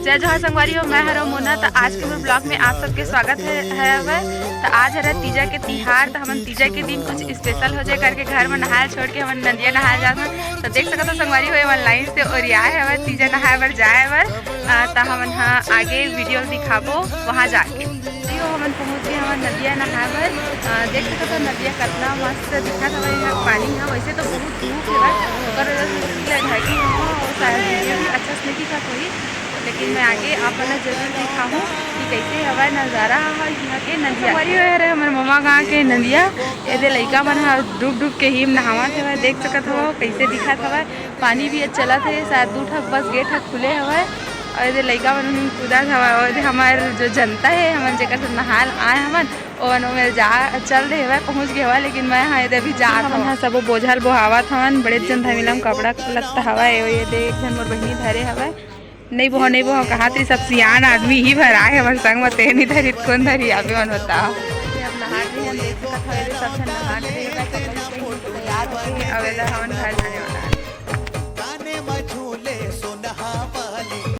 जय जोहार संगवारी हो, मैं हरो मोना। तो आज के मेरे ब्लॉग में आप सबके स्वागत है वह। तो आज है तीजा के तिहार। तो हम तीजा के दिन कुछ स्पेशल हो जाए करके घर में नहाए छोड़ के हम नदिया नहाए जाते हैं। तो देख सकते हो संगवारी हो लाइन से और आए है तीजा नहाए बर जाए बर। तो हम आगे वीडियो दिखाबो वहाँ जाके। हम पहुँच गए हम नदिया नहाए बर। देख सकते हो नदिया कितना मस्त दिखा था यहाँ पानी है। वैसे तो बहुत धूप है और ढकी और शायद वीडियो भी अच्छा से नहीं दिखा कोई, लेकिन मैं आगे आप जरूर दिखाऊँ कि कैसे हवा नज़ारा है यहाँ के नदिया। हमारे हमारे ममा गाँव के नदिया ये लड़का मन डूब डूब के ही नहावत है। देख सकत हवा कैसे दिखत हवा, पानी भी चलत है। शायद 2 ठक बस गेट खुले हवा और ये लड़का मन कूदत हवा। और हमार जो जनता है हमन जेकर से नहाल आए हमन और में जा चल रहे हवा पहुँच गए हवा। लेकिन मैं हाँ अभी जा हमन सब बोझल बोहावत हवन। बड़े जन धमिलम कपड़ा लत्ता हवा। ये देख जन मोर बहनी धरे हवा। नहीं बहु कहा थी सब सियान आदमी ही भर आए हमारे संग में ते नहीं धरी कौन धरी अभी मन बताओ। अब नहा रहे हैं, देख सकते सब नहा रहे हैं तैयार होके अवेला हमन घर जाने वाला।